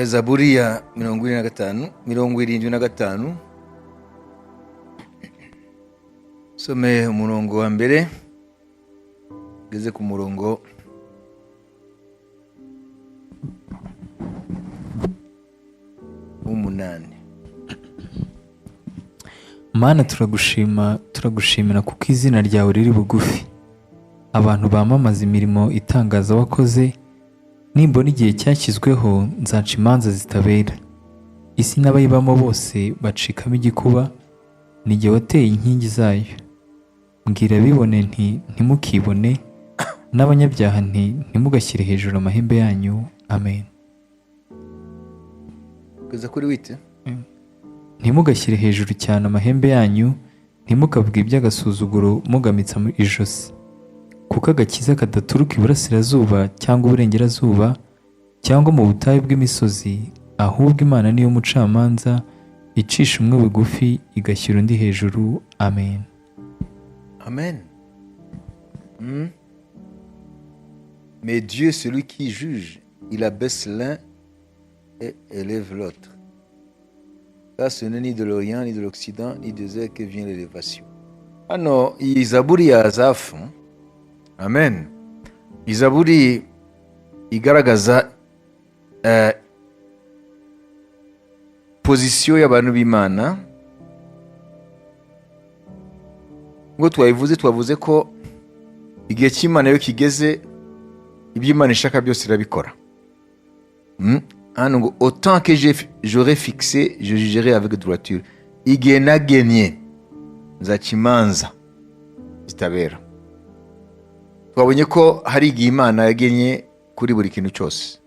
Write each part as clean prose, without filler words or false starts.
Zaburi ya 75 some umurongo wa mbere ugeze ku murongo w'umunani. Mana turagushimira kuko izina ryawe riri bugufi. Abantu bamamaza imirimo itangaza wakoze, nimbona igihe cyashyizweho nzaca imanza zitabera. Isi n'abayibamo bose bacikamo igikuba, ni jye wateye inkingi zayo. Mbwira abibone nti ntimukibone, n'abanyabyaha nti ntimugashyire hejuru amahembe yanyu. Amen. Kugeza kuri wite. Ntimugashyire hejuru cyane amahembe yanyu, ntimukavuge iby'agasuzuguro mugamitsa mu ijosi. Kuko agakiza kadaturuka iburasirazuba cyangwa uburengerazuba cyangwa mu butayu bw'imisozi, ahubwo Imana niyo mucamanza, icisha umwe bugufi igashyira undi hejuru. Amen. Amen. Mais Dieu, celui qui juge, il abaisse l'un et élève l'autre. Là, ce n'est ni de l'Orient, ni de l'Occident, ni des airs que vient l'élévation. Hano iyi Zaburi ya Asafu, amen, iyi Zaburi igaragaza pozisiyo y'abantu b'Imana. Ngo twavuze ko igihe cy'Imana iyo kigeze, ibyo Imana ishaka byose irabikora. Hano ngo autant que j'aurais fixé, je jugerai avec droiture. Igihe nagennye nzaca imanza zitabera. Twabonye ko hari igihe Imana yagennye kuri buri kintu cyose.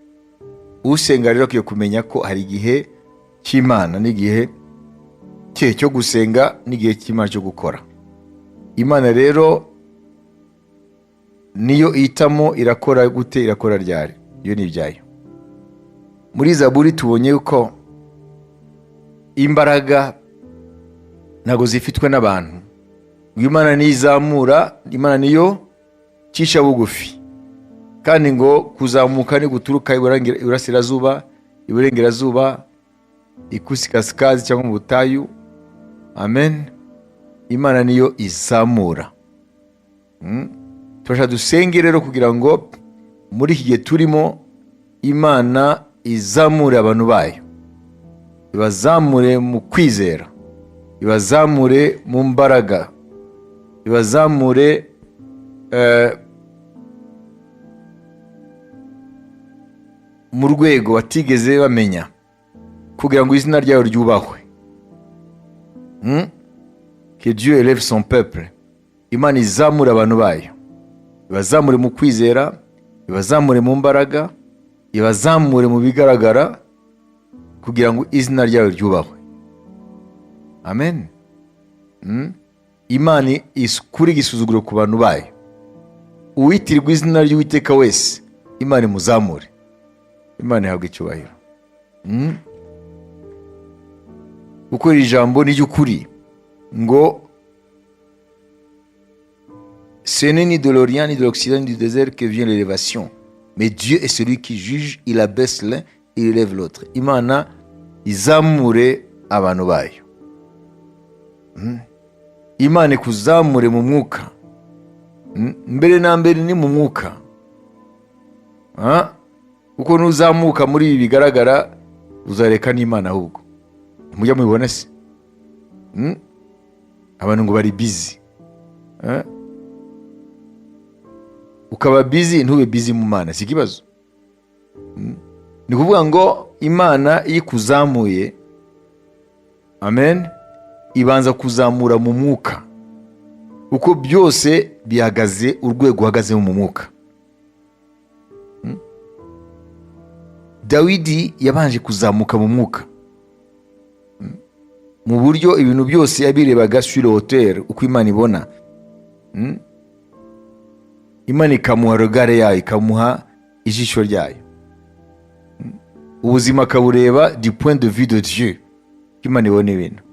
Usenga rero akwiye kumenya ko hari igihe cy'Imana n'igihe cye cyo gusenga n'igihe cy'Imana cyo gukora. Imana rero niyo itamo irakora gute, irakora ryari, iyo ni ibyayo. Muri Zaburi tubonye ko imbaraga ntago zifitwe n'abantu. Imana niyo izamura, Imana niyo cisha bugufi. Kandi ngo kuzamuka ni guturuka iburasirazuba, iburengerazuba, ikusikasikazi cyangwa mu butayu. Amen. Imana niyo izamura. Turashaka dusenge rero kugira ngo muri iki gihe turimo Imana izamure abantu bayo, ibazamure mu kwizera, ibazamure mu mbaraga, ibazamure mu rwego batigeze bamenya, kugira ngo izina ryayo ryubahwe. Que Dieu élève son peuple. Imana izamure abantu bayo, ibazamure mu kwizera, ibazamure mu mbaraga, ibazamure mu bigaragara, kugira ngo izina ryayo ryubahwe. Amen. Imana ikuri igisuzuguro ku bantu bayo. Uwitirirwa izina ry'Uwiteka wese, Imana imuzamure, Imana ihabwe icyubahiro. Kuko iri jambo ni ry'ukuri ngo ce n'est ni de l'Orient, ni de l'Occident, ni du désert que vient l'élévation. Mais Dieu est celui qui juge, il abaisse l'un, il élève l'autre. Imana izamure abantu bayo. Imana ikuzamure mu mwuka. Mbere na mbere ni mu mwuka. Kuko nuzamuka muri ibi bigaragara, uzareka n'Imana ahubwo. Mujya mubibona se? Abantu ngo bari busy. Ukaba busy ntube busy mu Mana, si kibazo. Ni kuvuga ngo Imana ikuzamuye, amen, ibanza kuzamura mu mwuka. Uko byose bihagaze urwego uhagaze mu mwuka. Dawidi yabanje kuzamuka mu mwuka, mu buryo ibintu byose yabirebaga sur hauteur, uko Imana ibona. Imana ikamuha regard yayo, ikamuha ijisho ryayo. Ubuzima akabureba du point de vue de Dieu, Imana ibona ibintu.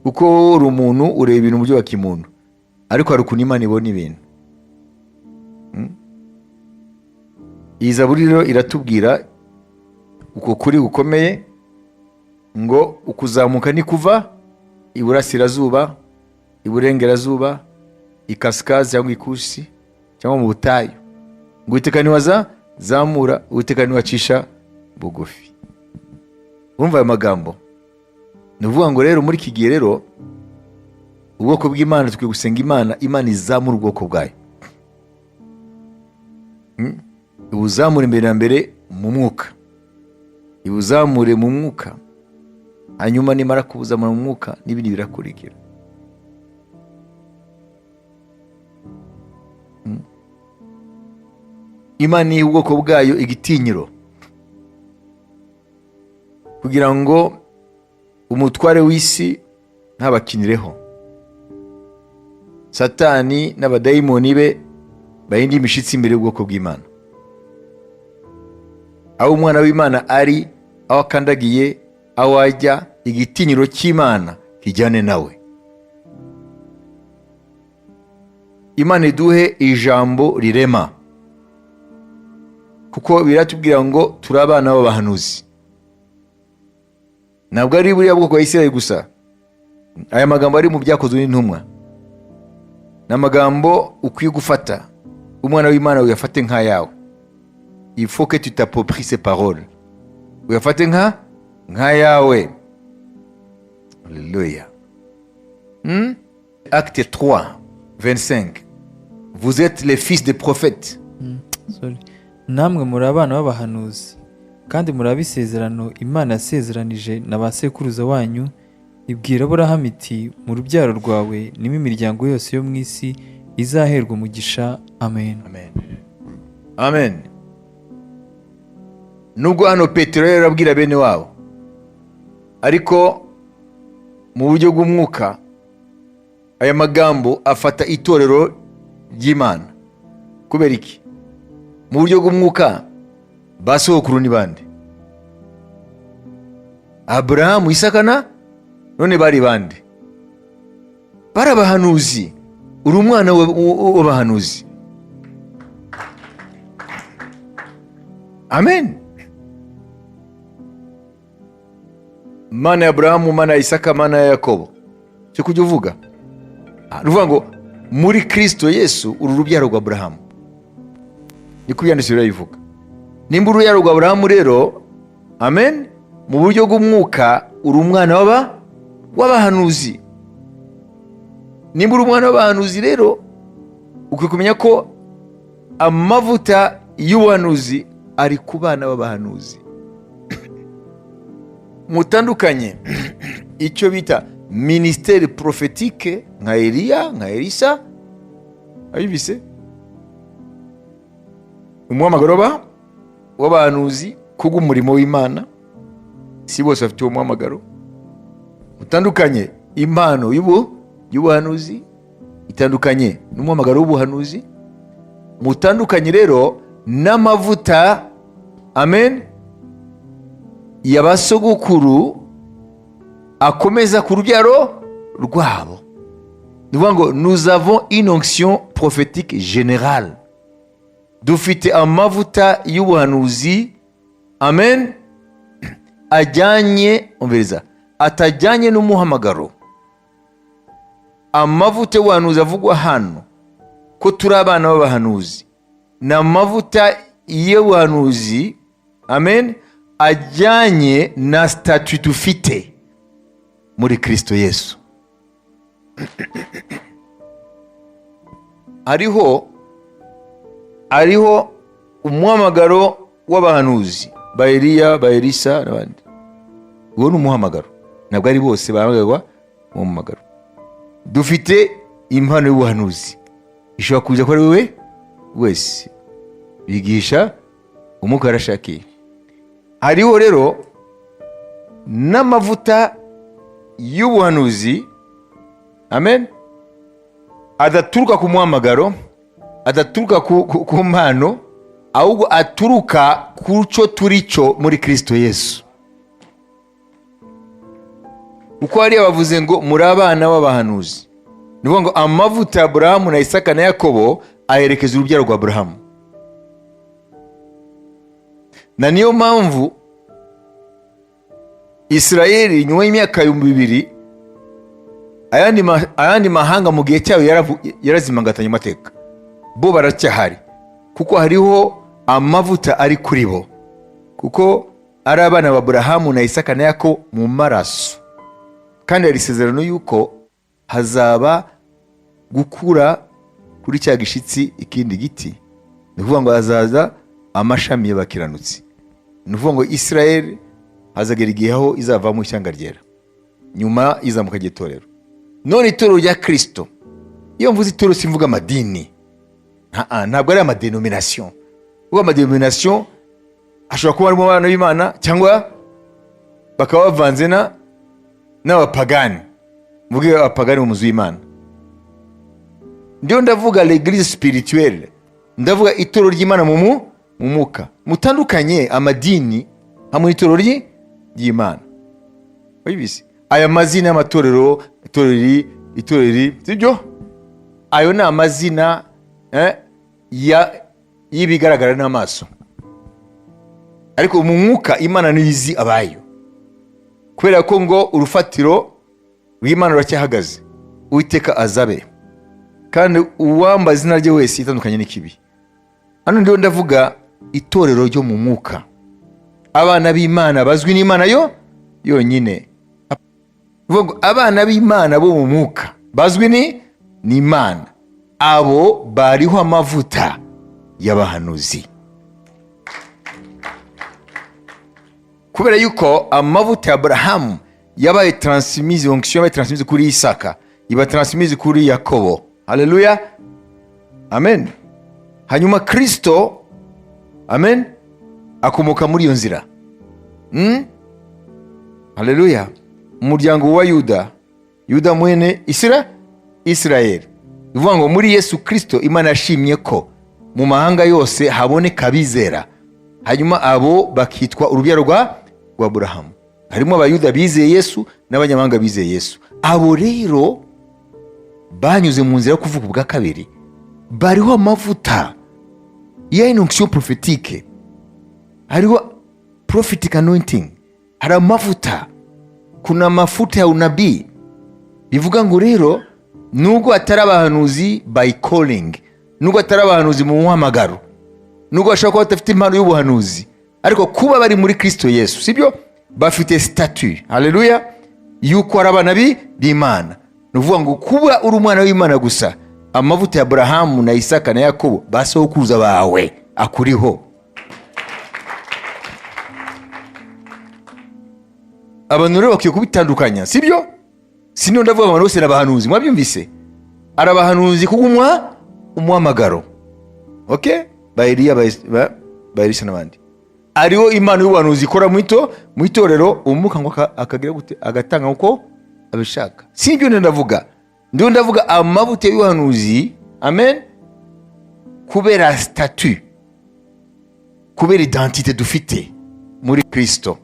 Uko uri umuntu ureba ibintu mu buryo bwa kimuntu, ariko hari ukuntu Imana ibona ibintu. iyi zaburi rero iratubwira uko kuri gukomeye ngo ukuzamuka ni kuva iburasirazuba, iburengerazuba, ikasikazi cyangwa ikusi cyangwa mu butayu, ngo Uwiteka niwe azamura, Uwiteka niwe acisha bugufi. Urumva aya magambo? Ni ukuvuga ngo rero muri iki gihe rero ubwoko bw'Imana tukwiye gusenga Imana izamura ubwoko bwayo, ibuzamure imbere na mbere mu mwuka, ibuzamure mu mwuka, hanyuma nimara kubuzamura mu mwuka n'ibindi birakurikira. Imana iha ubwoko bwayo igitinyiro kugira ngo umutware w'isi ntabakinireho, Satani n'abadayimoni be bahinde imishitsi imbere y'ubwoko bw'Imana. Aho umwana w'Imana ari, aho akandagiye, aho ajya, igitinyiro cy'Imana kijyane nawe. Imana iduhe ijambo rirema, kuko biratubwira ngo turi abana b'abahanuzi. Ntabwo ari buriya bwoko bwa Isirayeli gusa. Aya magambo ari mu Byakozwe n'Intumwa ni amagambo ukwiye gufata, umwana w'Imana uyafate nk'ayawe. Il faut que tu t'appropries ces paroles, uyafate nk'ayawe. Alléluia. Acte 3 25, vous êtes les fils des prophètes. Namwe muri abana b'abahanuzi, kandi muri ab'isezerano Imana yasezeranije na ba sekuruza wanyu. Ibwira Aburahamu iti, mu rubyaro rwawe nimo imiryango yose yo mu isi izaherwa umugisha. Amen. Amen. Amen. Nubwo hano Petero yarabwira bene wabo, ariko mu buryo bw'umwuka aya magambo afata itorero ry'Imana. Kubera iki? Mu buryo bw'umwuka ba sogokuru ni bande? Aburahamu, Isaka none bari bande? Bari abahanuzi. Uri umwana w'abahanuzi. Amen. Mana ya Aburahamu, mana ya Isaka, mana ya Yakobo. Cyo kujya uvuga. Ruvuga ngo muri Kristo Yesu uru rubyaro rwa Aburahamu. Niko byanditse birayivuga. Nimba urubyaro rwa Aburahamu rero, amen, mu buryo bw'umwuka uri umwana w'abahanuzi. Nimba uri umwana w'abahanuzi rero, ukwiye kumenya ko amavuta y'ubuhanuzi ari ku bana b'abahanuzi. Mutandukanye icyo bita ministère prophétique nka Eliya, nka Elisa, ayibise umuhamagaro w'abahanuzi kubw'umurimo w'Imana. Si bose bafite uwo muhamagaro. Mutandukanye impano y'ubuhanuzi itandukanye n'umuhamagaro w'ubuhanuzi. Mutandukanye rero n'amavuta, amen, y'abasogokuru akomeza ku rubyaro rwabo. Nivuga ngo nous avons une onction prophétique générale. Dufite amavuta y'ubuhanuzi, amen, ajyanye, umviriza, atajyanye n'umuhamagaro. Amavuta y'ubuhanuzi avugwa hano ko turi abana b'abahanuzi, ni amavuta y'ubuhanuzi, amen, ajyanye na statut dufite muri Kristo Yesu. Ariho umuhamagaro w'abahanuzi ba Eliya, ba Elisa n'abandi. Uwo ni umuhamagaro, ntabwo ari bose bahamagarwa mu muhamagaro. Dufite impano y'ubuhanuzi, ishobora kuza ko ari wowe wese, bigisha umwuka arashakiye. Hariho rero n'amavuta y'ubuhanuzi, amen, adaturuka ku muhamagaro, adaturuka ku mpano, ahubwo aturuka ku cyo turi cyo muri Kristo Yesu. Uko hariya bavuze ngo muri abana b'abahanuzi, ni ukuvuga ngo amavuta ya Aburahamu na Isaka na Yakobo aherekeza urubyaro rwa Aburahamu. na niyo mpamvu Isirayeli nyuma y'imyaka 2000 ayandi mahanga mu gihe cyayo yarazimangatanye amateka, bo baracyahari kuko hariho amavuta ari kuri bo, kuko ari abana ba Aburahamu na Isaka na Yakobo mu maraso, kandi hari isezerano yuko hazaba gukura kuri cya gishitsi ikindi giti, ni ukuvuga ngo hazaza amashami y'abakiranutsi, ni ukuvuga ngo Isirayeli hazagera igihe aho izavamo ishyanga ryera nyuma izamuka ry'itorero. None itorero rya Kristo, iyo mvuze itorero simvuga amadini, ntabwo ari amadenomination. Uwo amadenomination ashobora kuba arimo abana b'Imana cyangwa bakaba bavanze n'abapagani, mvuge abapagani mu muzi w'Imana. Ndiyo ndavuga l'église spirituelle, ndavuga itorero ry'Imana mu mwuka. Mutandukanye amadini hamwe n'itorero ry'Imana. Wibise aya mazina y'amatorero, itorero sibyo, ayo ni amazina y'ibigaragara n'amaso, ariko mu mwuka Imana niyizi abayo, kubera ko ngo urufatiro rw'Imana ruracyahagaze, Uwiteka azabe, kandi uwamba izina rye wese itandukanye n'ikibi. Hano ndiyo ndavuga itorero ryo mu mwuka, abana b'Imana bazwi n'Imana yonyine. Abana b'Imana bo mu mwuka bazwi n'Imana, abo bariho amavuta y'abahanuzi, kubera yuko amavuta ya Aburahamu yabaye transmise, onction yabaye transmise kuri Isaka, iba transmise kuri Yakobo. Haleluya, amen. Hanyuma Kristo, amen, akomoka muri iyo nzira. Haleluya. Umuryango wa Yuda mwene Isirayeli. Bivuga ngo muri Yesu Kristo Imana yashimye ko mu mahanga yose haboneka abizera, hanyuma abo bakitwa urubyaro rwa Aburahamu. Harimo abayuda bizeye Yesu n'abanyamahanga bizeye Yesu. Abo rero banyuze mu nzira yo kuvuga ubwa kabiri, bariho amavuta ya onction prophétique, hariho prophetic anointing, hari amavuta, kuna mafuta ya unabii. Bivuga ngo rero nubwo atari abahanuzi by calling, nubwo atari abahanuzi mu muhamagaro, nubwo bashobora kuba batafite impano y'ubuhanuzi, ariko kuba bari muri Kristo Yesu, sibyo, bafite statut, haleluya, yuko ari abana b'Imana. Ni ukuvuga ngo kuba uri umwana w'Imana gusa, amavuta ya Aburahamu na Isaka na Yakobo basokuruza bawe akuriho. Abantu rero bakiye kubitandukanya, sibyo? Sino ndavuga abantu bose n'abahanuzi, mwabyumvise? Ari abahanuzi kugumwa umuhamagaro, okay, ba Eliya, ba Elisa n'abandi. Ariho impano y'ubuhanuzi ikora mu itorero, umwuka ngo akagira gute, agatanga uko abishaka. Sibyo ndavuga, ndiyo ndavuga amavuta y'ubuhanuzi, amen, kubera statut, kubera identité dufite muri Kristo,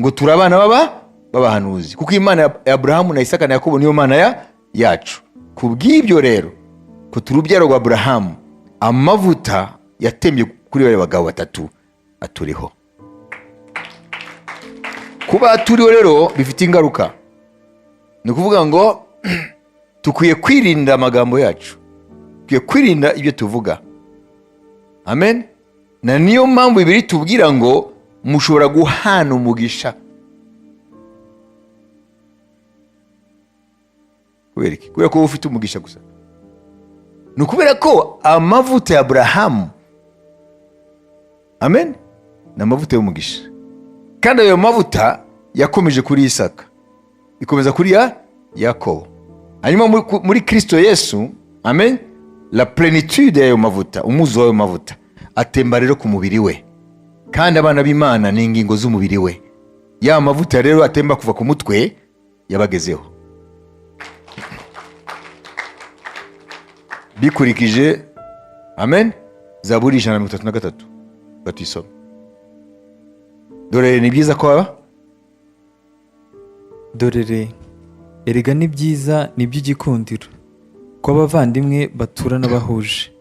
ngo turabana b'abahanuzi, kuko Imana ya Aburahamu na Isaka na Yakobo niyo Mana yacu. Kubw'ibyo rero ko turubyaro rwa Aburahamu, amavuta yatemye kuri bari bagabo batatu aturiho. Kuba aturiho rero bifite ingaruka, ni kuvuga ngo tukwiye kwirinda amagambo yacu, tukwiye kwirinda ibyo tuvuga, amen. Na niyo mpamvu Bibiliya tubwira ngo mushobora guhana umugisha. Kubera ko ufite umugisha gusa, ni ukubera ko amavuta ya Aburahamu, amen, ni amavuta y'umugisha, kandi ayo mavuta yakomeje kuri Isaka, ikomeza kuri Yakobo. Hanyuma muri Kristo Yesu, amen, la plenitude y'ayo mavuta, umuzo w'ayo mavuta atemba rero ku mubiri we, kandi abana b'Imana ni ingingo z'umubiri we. Ya mavuta rero atemba kuva ku mutwe yabagezeho. Bikurikije, amen, Zaburi 133 batisoma. Dore ni byiza ko dorere erega ni byiza, ni by'igikundiro ko abavandimwe baturana bahuje,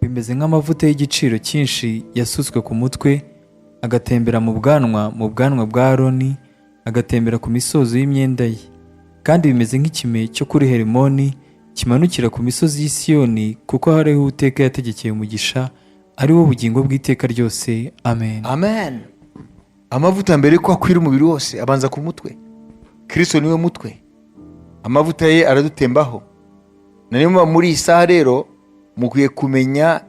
bimeze nk'amavuta y'igiciro cyinshi yasutswe ku mutwe, agatembera mu bwanwa bwa Aroni, agatembera ku misozo y'imyenda ye. Kandi bimeze nk'ikime cyo kuri Herimoni kimanukira ku misozi y'i Siyoni, kuko hariho Uwiteka yategekeye umugisha, ari wo bugingo bw'iteka ryose. Amen. Amen. Amavuta mbere ko akwira umubiri wose abanza ku mutwe. Kristo niwe mutwe. Amavuta ye aradutembaho. Nanimo muri isaha rero mukwiye kumenya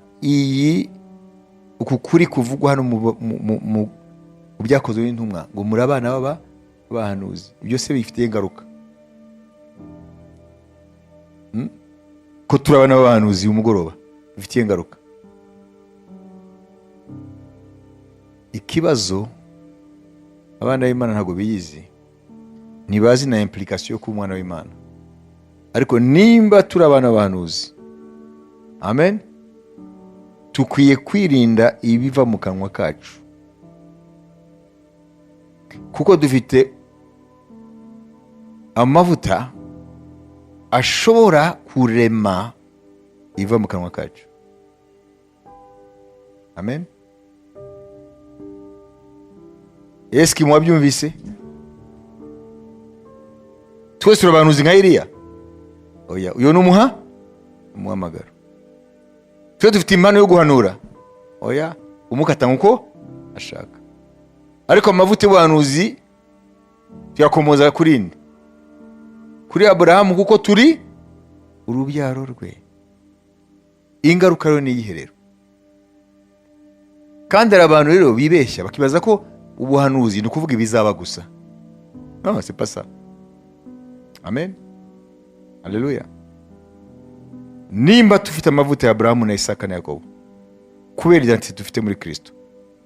uku kuri kuvugwa hano mu byakozwe n'intumwa ngo muri abana b'abahanuzi. Ibyo se bifitiye ingaruka. Ko turi abana b'abahanuzi umugoroba bifitiye ingaruka. Ikibazo abana b'Imana ntabwo biyizi, ntibazi na implication yo kuba umwana w'Imana. Ariko nimba turi abana b'abahanuzi, amen, tukwiye kwirinda ibiva mu kanwa kacu, kuko dufite amavuta ashobora kurema iva mu kanwa kacu. Amen. Eski mwabyumvise? Twese turabahanuzi nka Eliya? Oya, uyo ni umuhamagaro. Twe dufite impano yo guhanura? Oya, umukata uko ashaka. Ariko amavuta y'ubuhanuzi tuyakomoza kuri nde? Kuri Aburahamu, kuko turi urubyaro rwe. Ingaruka rero ni iyihe rero? Kandi hari abantu rero bibeshya bakibaza ko ubuhanuzi ni ukuvuga ibizaba gusa. Non, c'est pas ça. Amen. Alléluia. Nimba tufite amavuta ya Aburahamu na Isaka na Yakobo, kubera identité dufite muri Kristo,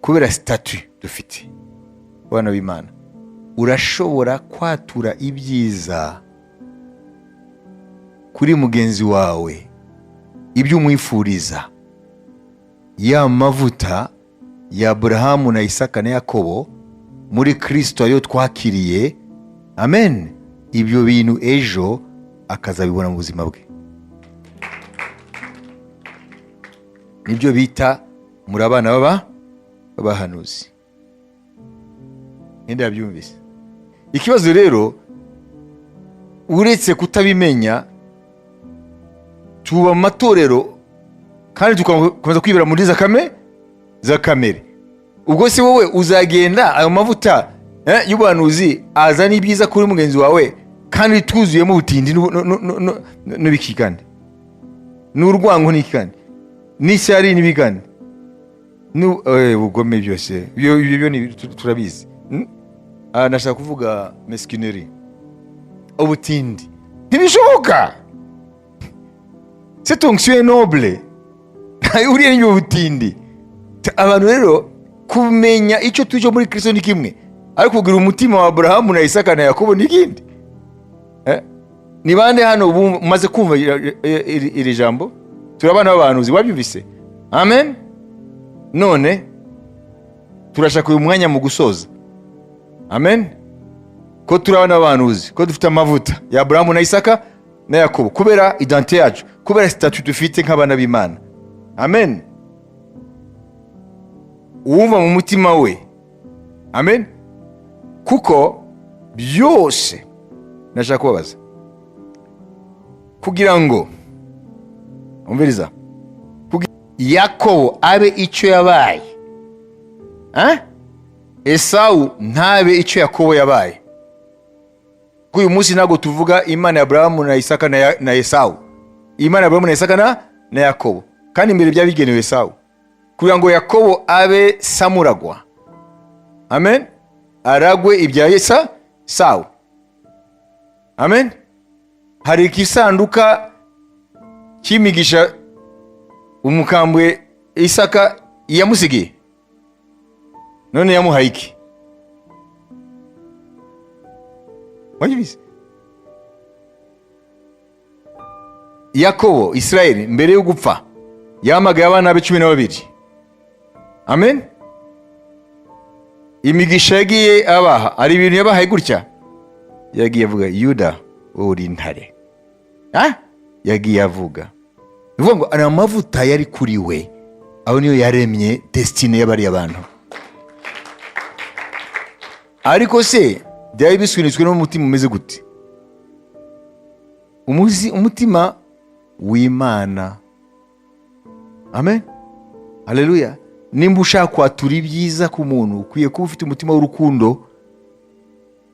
kubera statut dufite abana b'Imana, urashobora kwatura ibyiza kuri mugenzi wawe, ibyo umwifuriza. Ya mavuta ya Aburahamu na Isaka na Yakobo muri Kristo ayo twakiriye, amen, ibyo bintu ejo akazabibona mu buzima bwe. Nibyo bita muri abana b'abahanuzi. Enda yabyumvise. Ikibazo rero, uretse kutabimenya, tuba amatorero kandi tukomeza kwibera muri za kamere. Ubwo se wowe uzagenda ayo mavuta y'ubuhanuzi azana ibyiza kuri mugenzi wawe kandi twuzuyemo ubutindi n'ibikikane, n'urwango n'ikikane, n'ishyari n'ibikane, ubugome byose ibyo turabizi. Nashaka kuvuga mesquinerie, ubutindi ntibishoboka. C'est onction noble. Uriya ni ubutindi. Abantu rero kumenya icyo tuje muri Kristo ni kimwe, ariko kugira umutima wa Aburahamu na Isaka na Yakobo ni kindi. Ni bande hano umaze kumva iri jambo? Turabana b'abahanuzi, wabyumvise? Amen. None turashaka uyu mwanya mu gusoza. Amen. Ko turabana b'abahanuzi, ko dufite amavuta ya Aburahamu na Isaka na Yakobo, kubera identité yacu, kubera statut dufite nk'abana b'Imana. Amen. Uwumva mu mutima we, amen, kuko byose nashaka kubabaza, kugira ngo umviriza, Yakobo abe icyo yabaye, Esawu ntabe icyo Yakobo yabaye. Kuko uyu munsi ntabwo tuvuga Imana ya Aburahamu na Isaka na Esawu, Imana ya Aburahamu na Isaka na Yakobo, kandi imbere byabigenewe Esawu, kugira ngo Yakobo abe samuragwa, amen, aragwe ibya Esawu, amen. Hari ikisanduka cy'imigisha umukambwe Isaka yamusigiye, none yamuhaye iki? Wajibize Yakobo, Israeli mbere yo gupfa yamagaye abana be 12. Amen. Imigisha yagiye abaha, ari ibintu yabahaye gutya, yagiye avuga Yuda uri intare. Yagiye avuga, uvuga ngo ari amavuta yari kuri we, aho niyo yaremye destiny y'abari abantu. ariko se byari bisunitswe n'umutima umeze gute? Umutima w'Imana. Amen, haleluya. Nimba ushaka kwatura ibyiza ku muntu, ukwiye kuba ufite umutima w'urukundo.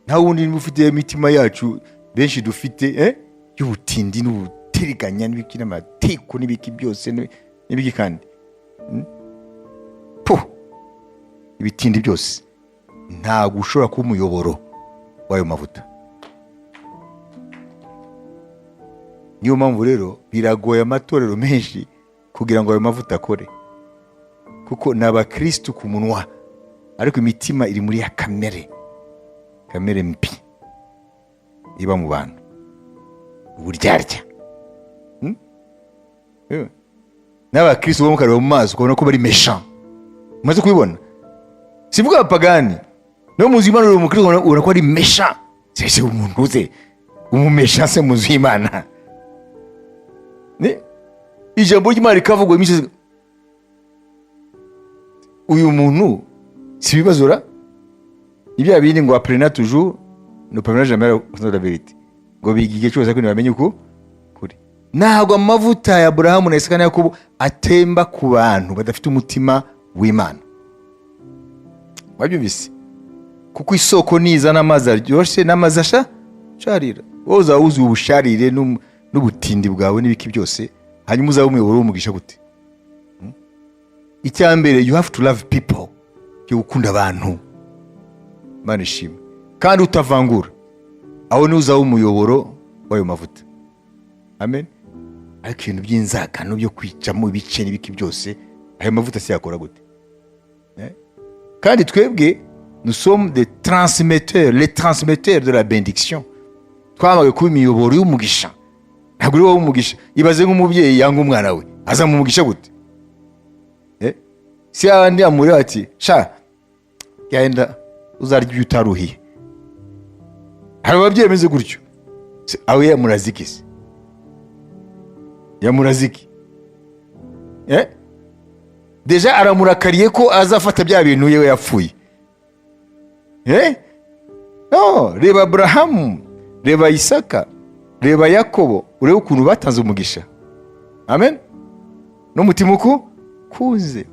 Nta wundi nimba ufite imitima yacu benshi dufite y'ubutindi n'ubutiriganya n'ibiki n'amateko n'ibiki byose n'ibiki kandi ibitindi byose, ntabwo ushobora kuba umuyoboro w'ayo mavuta. Niyo mpamvu rero biragoye amatorero menshi kugira ngo ayo mavuta akore, kuko ni abakristu ku munwa ariko imitima iri muri ya kamere mbi iba mu bantu, uburyarya. N'abakristu bo mukareba mu maso ukabona ko bari méchant. Umaze kubibona? Sivuga abapagani, no muzi Imana uri umukristo ubona ko ari méchant. Sese umuntu uze umumesha se muzi Imana. Ijambo ry'Imana rikavugwa imisozi, uyu muntu si bibazora ibya bindi ngo apprena toujours ne parlera jamais la vérité, ngo bigiye cyose ko ntibamenye uko kuri. Ntabwo amavuta ya Aburahamu na Isaka na Yakobo atemba ku bantu badafite umutima w'Imana. Wabyumvise? Kuko isoko nizana amazi aryoshye n'amazi asharira, wowe uzawuzuye ubusharire n'ubutindi bwawe n'ibiki byose, hanyuma uzaba umuyoboro w'umugisha gute? Icyambere, you have to love people, cyo gukunda abantu, Imana ishimwe, kandi utavangura. Aho ni uzaba umuyoboro w'ayo mavuta. Amen. Ariko ibintu by'inzakano byo kwicamo ibice n'ibiki byose, ayo mavuta se yakora gute? Kandi twebwe nous sommes des transmetteurs, les transmetteurs de la bénédiction. Twamaze kuba imiyoboro y'umugisha. Ntabwo uri wowe umugisha. Ibaze nk'umubyeyi yanga umwana we, aza mu mugisha gute? Si abandi amure ati sha genda uzarya ibyo utaruhiye. Hari ababyeyi bemeze gutyo. Aho yamuraziki se? Yamuraziki. Deja aramurakariye ko azafata bya bintu yewe yapfuye. No, reba Abrahamu, reba Isaka, reba Yakobo, urebe ukuntu batanze umugisha. Amen. N'umutima uko kuze.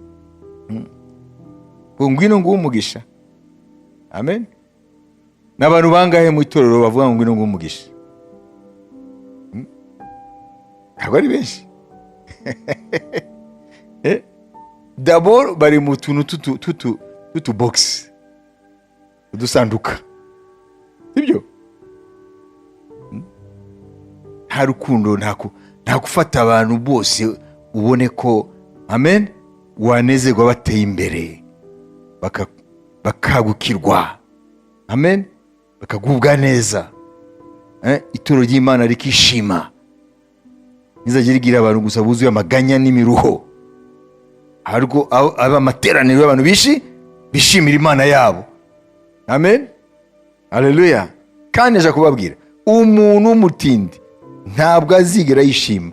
Ngwino umugisha. Amen. N'abantu bangahe mu itorero bavuga ngwino umugisha? Ntabwo ari benshi. D'abord bari mu tuntu tutu box, udusanduka. Sibyo? Nta rukundo, nta gufata abantu bose ubone ko amen wanezerwa bateye imbere, bakagukirwa, amen, bakagubwa neza, itoro ry'Imana rikishima. Nizagira igira abantu gusa buzuye amaganya n'imiruho, ariko aba amateraniro y'abantu bishimira Imana yabo. Amen, haleluya. Kandi aje kubabwira, umuntu w'umutindi ntabwo azigera yishima.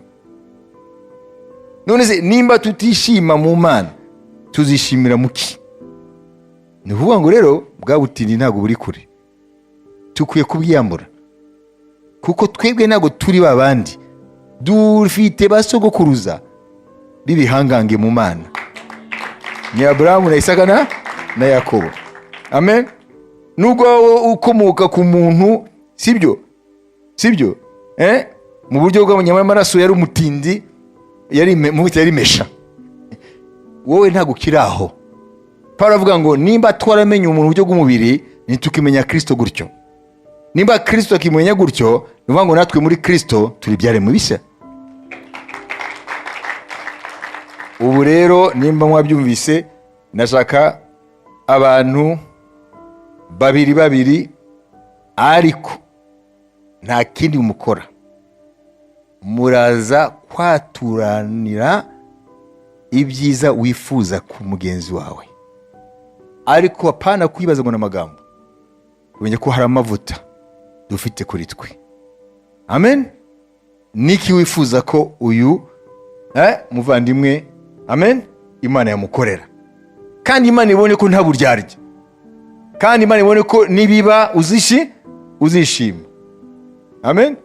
None se nimba tutishima mu Mana, tuzishimira muki? Ni ukuvuga ngo rero bwa butindi ntabwo buri kure, tukwiye kubwiyambura, kuko twebwe ntabwo turi babandi, dufite basogokuruza bibihangange mu Mana, ni Aburahamu na Isaka na Yakobo. Amen. Nubwo ukomoka ku muntu sibyo mu buryo bw'abanyamaraso yari umutindi, yari mesha, wowe ntabwo kiraho. Paulo avuga ngo nimba twaramenye umuntu buryo bw'umubiri, nitukimenya Kristo gutyo. Nimba Kristo akimenya gutyo, nuvuga ngo natwe muri Kristo turi byaremwe bishya. Ubu rero nimba mwabyumvise, nashaka abantu babiri ariko nta kindi mukora, muraza kwaturanira ibyiza wifuza ku mugenzi wawe, ariko apana kwibaza ngo n'amagambo, kumenya ko hari amavuta dufite kuri twe. Amen. Niki wifuza ko uyu muvandimwe, amen, Imana yamukorera, kandi Imana ibone ko nta buryarya, kandi imana ibone ko nibiba uzishima. Amen.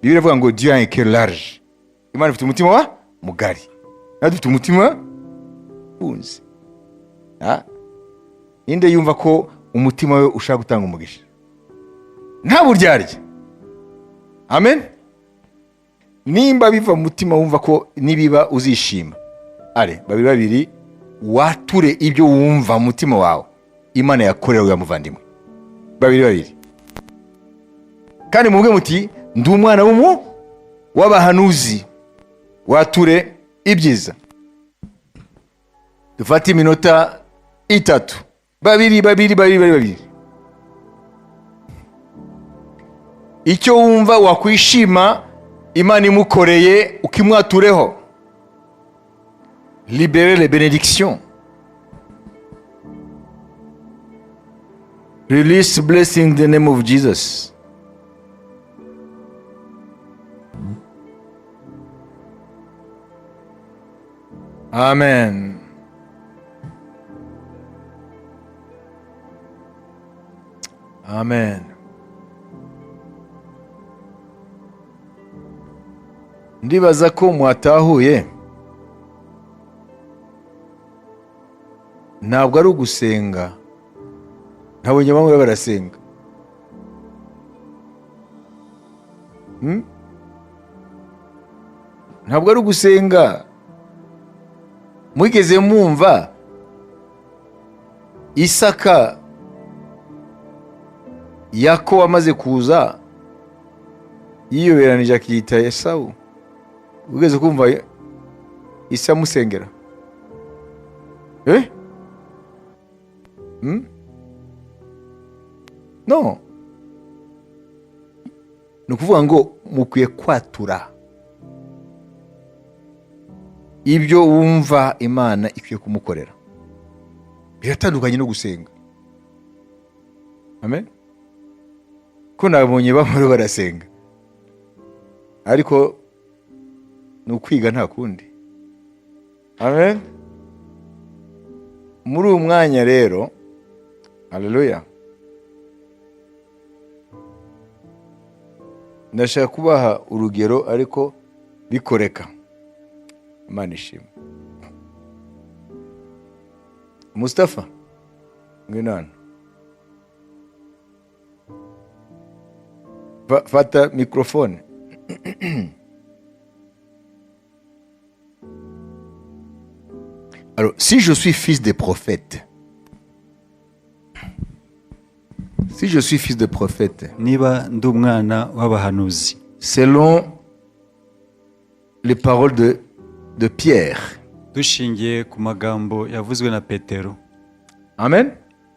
Bibiliya iravuga ngo Dieu a un cœur large. Imana ifite umutima wa mugari, natwe dufite umutima ufunze. Ninde yumva ko umutima we ushaka gutanga umugisha? Nta buryarya. Amen. Nimba biva mu mutima wumva ko nibiba uzishima, babiri wature ibyo wumva mu mutima wawe Imana yakorera uya muvandimwe. Babiri kandi muvuge muti ndi umwana w'abahanuzi, wature ibyiza. Dufate iminota 3. Babiri. Icyo wumva wakwishima Imana imukoreye ukimwatureho. Libérer les bénédictions. Release blessing in the name of Jesus. Amen. Amen. Ndibaza ko mwatahuye. Ntabwo ari ugusenga. Ntabonye bamwe barasenga. Ntabwo ari ugusenga. Mwigeze mwumva Isaka Yakobo amaze kuza yiyoberanije akiyita Esawu? Ugeze kumva Isa musengera? No. Ni ukuvuga ngo mukwiye kwatura ibyo wumva Imana ikwiye kumukorera. Biratandukanye no gusenga. Amen. Ko nabonye bamwe barasenga, ariko ni ukwiga nta kundi. Amen. Muri uyu mwanya rero, haleluya, ndashaka kubaha urugero ariko bikoreka. Imana ishimwe. Mustafa, ngwino hano. Fata microphone. Alors, si je suis fils de prophète, niba ndi umwana w'abahanuzi, selon les paroles de Pierre, dushingiye ku magambo yavuzwe na Petero. Amen.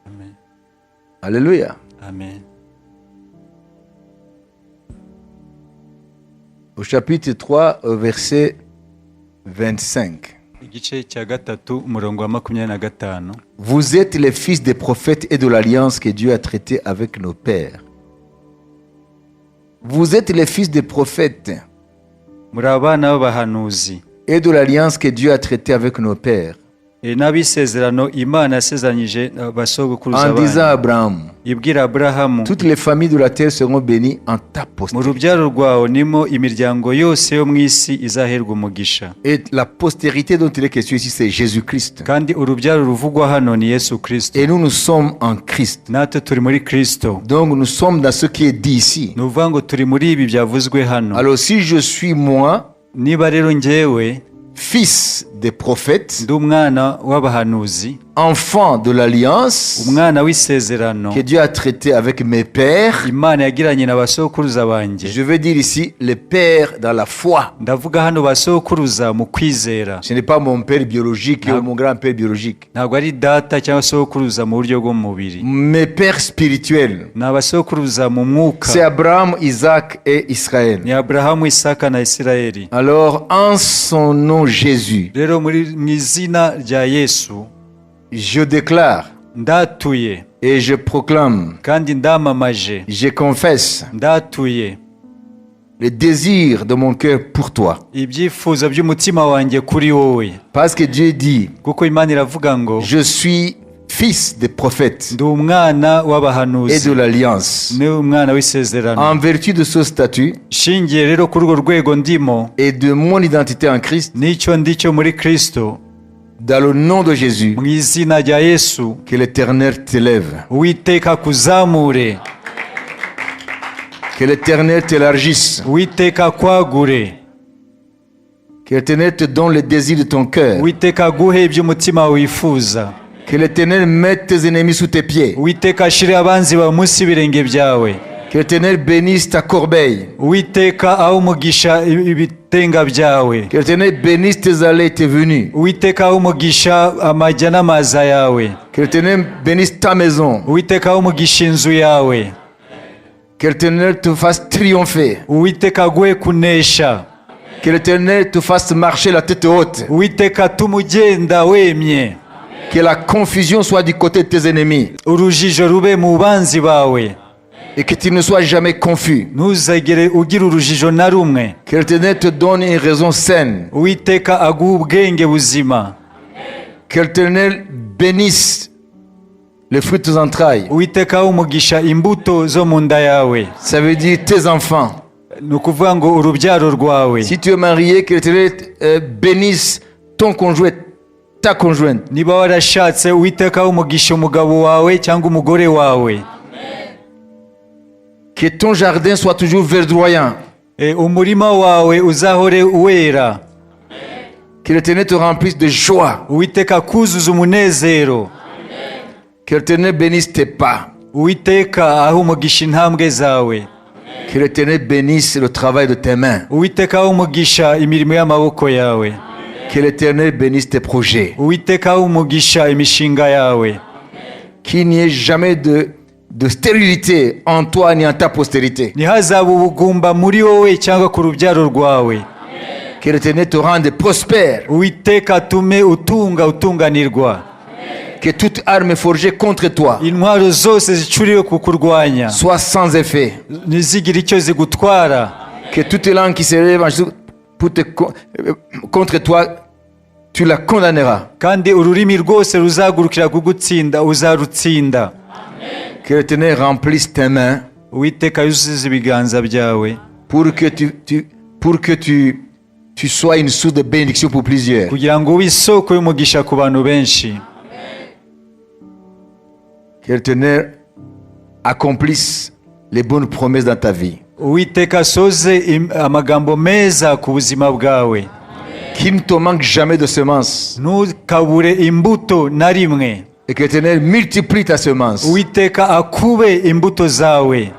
Amen. Alléluia. Amen. Au chapitre 3, au verset 25. Igice cya 3 umurongo wa 25. Vous êtes les fils des prophètes et de l'alliance que Dieu a traitée avec nos pères. Vous êtes les fils des prophètes muri abana b'abahanuzi et de l'alliance que Dieu a traitée avec nos pères. n'abisezerano Imana yasezeranyije abasogokuruza En disant à Abraham, ibwira Aburahamu, toutes les familles de la terre seront bénies en ta mu postérité. rubyaro rwawe nimo imiryango yose yo mu isi izaherwa umugisha. Et la postérité dont il est question ici, c'est Jésus-Christ. Kandi urubyaro ruvugwa hano ni Yesu Kristo. Et nous sommes en Christ. Natwe turi muri Kristo. Donc nous sommes dans ce qui est dit ici. Ni ukuvuga ngo turi muri ibi byavuzwe hano. Alors si je suis moi, niba rero njyewe fils des prophètes, ndi umwana w'abahanuzi, enfant de l'alliance umwana w'isezerano que Dieu a traité avec mes pères, Imana yagiranye na basokuruza banjye. je veux dire ici les pères dans la foi. Ndavuga hano basokuruza mu kwizera. Ce n'est pas mon père biologique ou mon grand-père biologique. Ntabwo ari data cyangwa sokuruza mu buryo bwo mu mubiri. Mes pères spirituels, Ni abasokuruza mu mwuka. c'est Abraham, Isaac et Israël. Ni Aburahamu, Isaka na Isirayeli. Alors en son nom Jésus, Rero mu izina rya Yesu je déclare ndatuye et je proclame, kandi ndamamaje, je confesse ndatuye le désir de mon cœur pour toi. ibyifuzo by'umutima wanjye kuri wowe. Parce que Dieu dit, Kuko Imana iravuga ngo je suis fils des prophètes ndi umwana et w'abahanuzi de l'alliance. ni umwana w'isezerano. En vertu de ce statut shingiye rero kuri urwo rwego ndimo et de mon identité en Christ, n'icyo ndi cyo muri Kristo, dans le nom de Jésus, mu izina rya Yesu, que l'Éternel t'élève, Uwiteka akuzamure, que l'Éternel t'élargisse, Uwiteka akwagure, que l'Éternel te donne le désir de ton cœur, Uwiteka aguhe iby'umutima wifuza, que l'Éternel mette tes ennemis sous tes pieds, Uwiteka ashire abanzi bawe munsi y'ibirenge byawe, que l'Éternel bénisse ta corbeille, Uwiteka aho umugisha ibitenga byawe, que l'Éternel bénisse tes allées et tes venues, Uwiteka aho umugisha amajya n'amaza yawe, que l'Éternel bénisse ta maison, Uwiteka aho umugisha inzu yawe, que l'Éternel te fasse triompher, Uwiteka aguhe kunesha, que l'Éternel te fasse marcher la tête haute, Uwiteka atuma ugenda wemye, que la confusion soit du côté de tes ennemis urujijo rube mu banzi bawe, et que tu ne sois jamais confus. ntuzagire ugira urujijo na rumwe, Que l'Éternel te donne une raison saine. Uwiteka aguhe ubwenge buzima, Que l'Éternel bénisse les fruits de tes entrailles. Uwiteka aho umugisha imbuto zo mu nda yawe, Ça veut dire tes enfants. ni ukuvuga ngo urubyaro rwawe. Si tu es marié, que l'Éternel bénisse ton conjoint, ta conjointe. Niba warashatse, Uwiteka aho umugisha umugabo wawe cyangwa umugore wawe, Que ton jardin soit toujours verdoyant. umurima wawe uzahore wera, Que l'Éternel te remplisse de joie. Uwiteka akuzuza umunezero, Que l'Éternel bénisse tes pas. Uwiteka aho umugisha intambwe zawe, Que l'Éternel bénisse le travail de tes mains. Uwiteka aho umugisha imirimo y'amaboko yawe, Que l'Éternel bénisse tes projets. Uwiteka aho umugisha imishinga yawe, Qu'il n'y ait jamais de stérilité en toi ni en ta postérité. ntihazaba ubugumba muri wowe cyangwa ku rubyaro rwawe, Que l'Éternel te rende prospère. Uwiteka atume utunganirwa, Que toute arme forgée contre toi intwaro zose zicuriwe kukurwanya soit sans effet. ntizigire icyo zigutwara, Que toute langue qui se lève contre toi, tu la condamneras. kandi ururimi rwose ruzagurukira kugutsinda uzarutsinda. Que l'Éternel remplisse tes mains Uwiteka yuzuze ibiganza byawe pour que tu sois une source de bénédiction pour plusieurs. kugira ngo ube isoko y'umugisha ku bantu benshi. Que l'Éternel accomplisse les bonnes promesses dans ta vie. Uwiteka asoze amagambo meza ku buzima bwawe, Qu'il ne te manque jamais de semences. ntukabure imbuto na rimwe. Et que l'Éternel multiplie ta semence. Uwiteka akube imbuto zawe,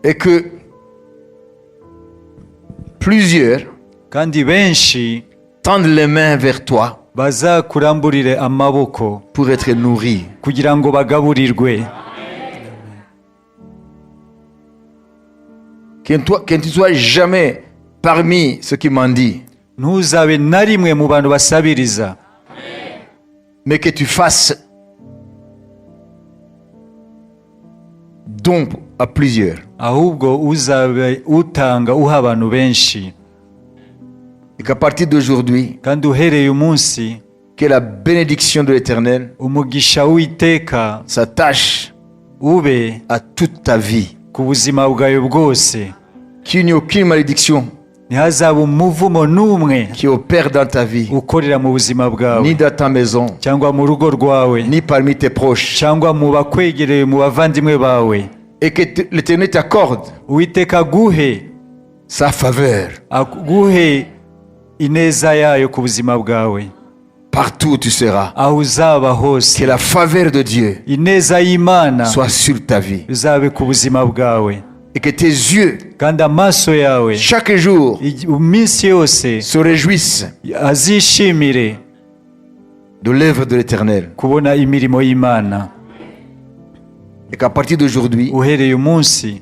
Et que plusieurs kandi benshi tendent les mains vers toi bazakuramburire amaboko pour être nourris. kugira ngo bagaburirwe. Que tu ne sois jamais parmi ceux qui mendient, Ntuzabe na rimwe mu bantu basabiriza, mais que tu fasses don à plusieurs. ahubwo uzabe utanga uha abantu benshi. Et qu'à partir d'aujourd'hui, Kandi uhereye umunsi, que la bénédiction de l'Éternel umugisha w'Uwiteka s'attache ube à toute ta vie. ku buzima bwawe bwose, Qu'il n'y ait aucune malédiction ntihazaba umuvumo n'umwe qui opère dans ta vie, ukorera mu buzima bwawe ni dans ta maison, cyangwa mu rugo rwawe ni parmi tes proches. cyangwa mu bakwegereye, mu bavandimwe bawe. Et que l'Éternel t'accorde Uwiteka aguhe sa faveur ineza yayo ku buzima bwawe partout où tu seras. aho uzaba hose. Que la faveur de Dieu Ineza y'Imana soit sur ta vie. izabe ku buzima bwawe, Et que tes yeux, kandi amaso yawe chaque jour, iminsi yose se réjouissent azishimire de l'œuvre de l'Éternel. kubona imirimo y'Imana. Et qu'à partir d'aujourd'hui, Uhereye umunsi,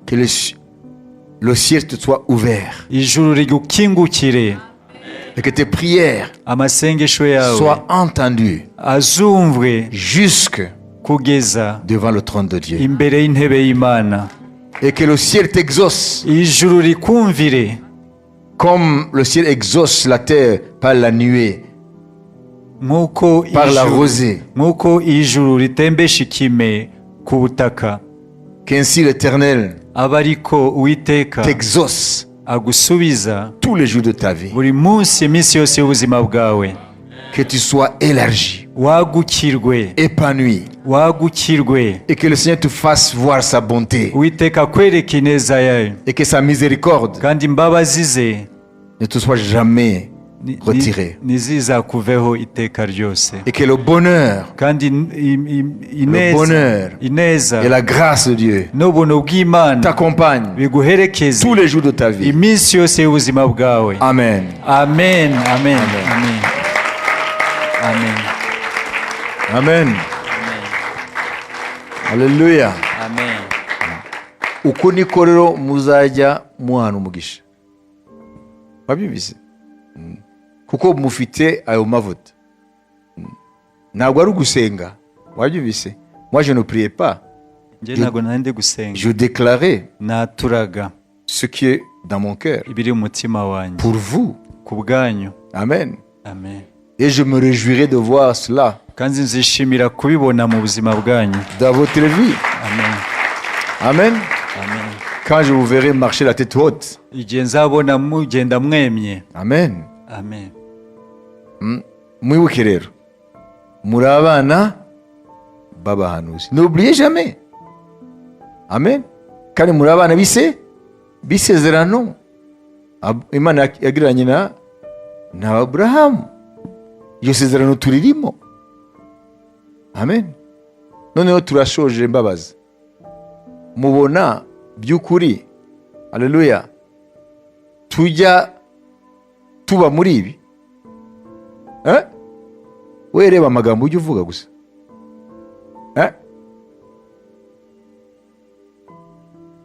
que le ciel te soit ouvert. ijuru rigukingukire, Et que tes prières amasengesho yawe soient entendues azumvwe jusque kugeza devant le trône de Dieu. imbere y'intebe y'Imana. Et que le ciel t'exauce Ijuru rikumvire Comme le ciel exauce la terre par la nuée, nk'uko par la rosée, nk'uko ijuru ritembesha ikime ku butaka, qu'ainsi l'Éternel aba ariko Uwiteka t'exauce agusubiza tous les jours de ta vie. buri munsi, iminsi yose y'ubuzima bwawe. Que tu sois élargi, Wagukirwe, épanoui, wagukirwe, et que le Seigneur te fasse voir sa bonté, Uwiteka akwereke ineza yayo, et que sa miséricorde kandi imbabazi ze ne te soit jamais retirée, ntizizakuveho iteka ryose, et que le bonheur, kandi le bonheur ineza et la grâce de Dieu n'ubuntu bw'Imana t'accompagnent biguherekeze tous les jours de ta vie. iminsi yose y'ubuzima bwawe. Amen. Amen, amen, amen, amen, Amen. Haleluya. amen. Uko niko rero muzajya muhana umugisha. Wabyumvise? Kuko mufite ayo mavuta. Ntabwo ari ugusenga. Wabyumvise? Moi je ne priais pas. Njye ntabwo nandi gusenga, Je déclarais naturaga ce qui est dans mon cœur ibiri mu mutima wanjye pour vous. ku bwanyu. Amen. Amen. Et je me réjouirai de voir cela kandi nzishimira kubibona mu buzima bwanyu. dans votre vie. Amen, Amen. amen. Quand je vous verrai marcher la tête haute. igihe nzabona mugenda mwemye. Amen. Amen. Mwibuke rero muri abana b'abahanuzi, n'oubliez jamais. Amen. Kandi muri abana bisezerano Imana yagiranye na Aburahamu. Iryo sezerano turirimo. Amen. Noneho turashoje mbabaza, mubona by'ukuri, haleluya, tujya tuba muri ibi? We reba amagambo ujya uvuga gusa.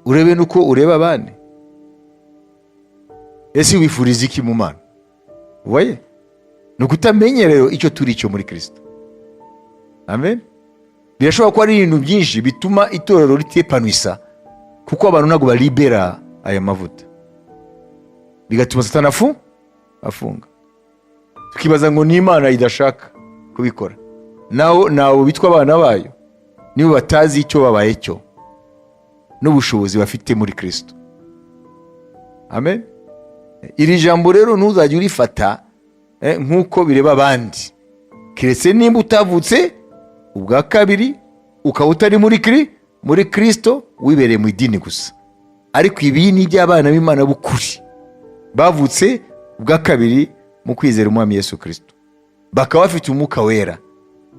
Urebe nuko ureba abandi. Ese wifuriza iki mu Mana? Voyez? Ni ukutamenya rero icyo turi cyo muri Kristo. Amen. Birashobora kuba ari ibintu byinshi bituma itorero ritepanwisa, kuko abantu ntabwo baribera aya mavuta, bigatuma Satani afunga. Tukibaza ngo ni Imana idashaka kubikora. Nawo bitwa abana bayo nibo batazi icyo babaye cyo n'ubushobozi bafite muri Kristo. Amen. Iri jambo rero ntuzajya urifata nk'uko bireba abandi, keretse nimba utavutse ubwa kabiri ukaba utari muri Kristo, wibereye mu idini gusa. Ariko ibi ni iby'abana b'Imana b'ukuri bavutse ubwa kabiri mu kwizera Umwami Yesu Kristo, bakaba bafite umwuka wera.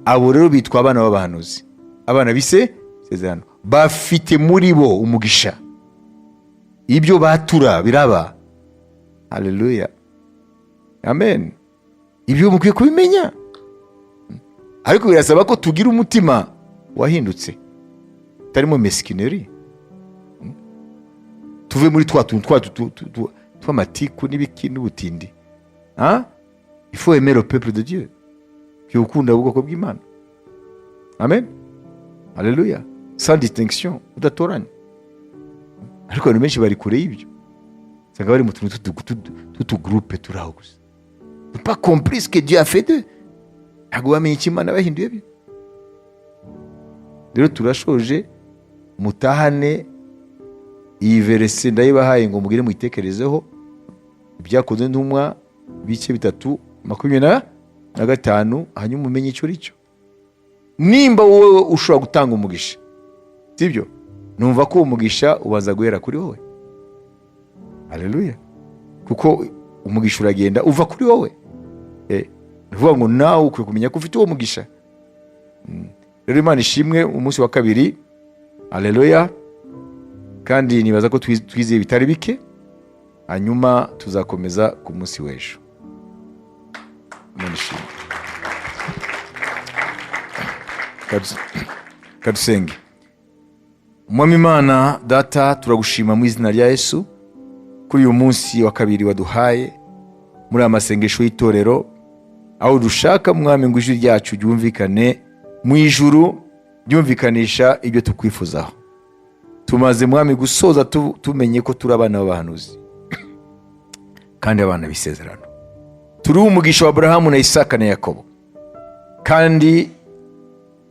Abo rero bitwa abana b'abahanuzi, abana bisezerano, bafite muri bo umugisha. Ibyo batura biraba. Haleluya. Amen. Ibyo mukwiye kubimenya. Ariko birasaba ko tugira umutima wahindutse, tarimo meskineri. Tuve muri twa tuntu tw'amatiku n'ibiki n'ubutindi. Il faut aimer le peuple de Dieu. Ukunda ubwoko bw'Imana. Amen. Haleluya. Sans distinction, udatoranya. Ariko abantu benshi bari kure y'ibyo. Sanga bari mu tuntu tw'utugroupe turaho gusa. Ils n'ont pas compris ce que Dieu a fait d'eux. Ntabwo bamenye icyo Imana bahinduye byo. Rero turashoje, mutahane iyi verse ndayibahaye ngo mugire muyitekerezeho. Ibyakozwe n'intumwa bice 3:25, hanyuma umenye icyo aricyo. Nimba wowe ushobora gutanga umugisha, sibyo? Numva ko umugisha ubanza guhera kuri wowe. Haleluya. Kuko umugisha uragenda uva kuri wowe. Vuga ngo nawe ukwiye kumenya ko ufite uwo mugisha. Rero Imana ishimwe umunsi wa kabiri. Haleluya. Kandi nibaza ko twizeye bitari bike, hanyuma tuzakomeza ku munsi w'ejo. Imana ishimwe. Kadusenge. Mwami Imana Data, turagushima mu izina rya Yesu kuri uyu munsi wa kabiri waduhaye muri amasengesho y'itorero, aho dushaka Mwami ngo ijwi ryacu ryumvikane mu ijuru, ryumvikanisha ibyo tukwifuzaho. Tumaze Mwami gusoza tumenye ko turi abana b'abahanuzi. kandi abana b'isezerano. Turi umugisha wa Aburahamu na Isaka na Yakobo, kandi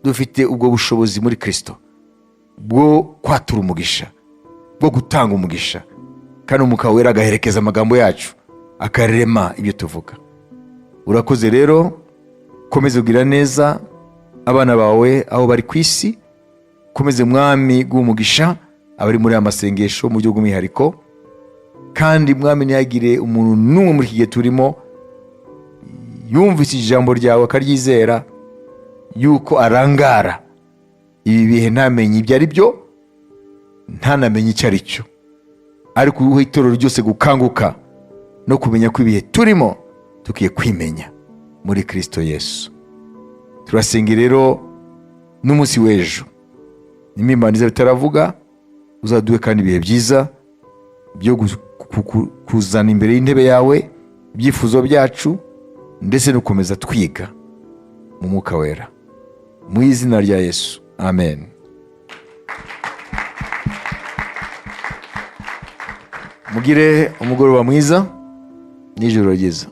dufite ubwo bushobozi muri Kristo bwo kwatura umugisha, bwo gutanga umugisha, kandi Umwuka Wera agaherekeza amagambo yacu, akarema ibyo tuvuga. Urakoze rero, komeze kugira neza abana bawe aho bari ku isi. Komeze Mwami guumugisha abari muri amasengesho mu buryo bw'umwihariko, kandi Mwami ntihagire umuntu n'umwe muri iki gihe turimo yumvise ijambo ryawe akaryizera yuko arangara ibi bihe ntamenye ibyo ari byo, ntanamenye icyo ari cyo, ariko uha itorero ryose gukanguka no kumenya ko ibihe turimo tukiye kwimenya muri Kristo Yesu. Turasenga rero n'umunsi w'ejo, n'imimbaniza bitaravuga, uzaduhe kandi ibihe byiza byo kuzana imbere y'intebe yawe ibyifuzo byacu, ndetse no gukomeza twiga mu Mwuka Wera, mu izina rya Yesu, amen. Mugire umugoroba mwiza n'ijoro ryiza.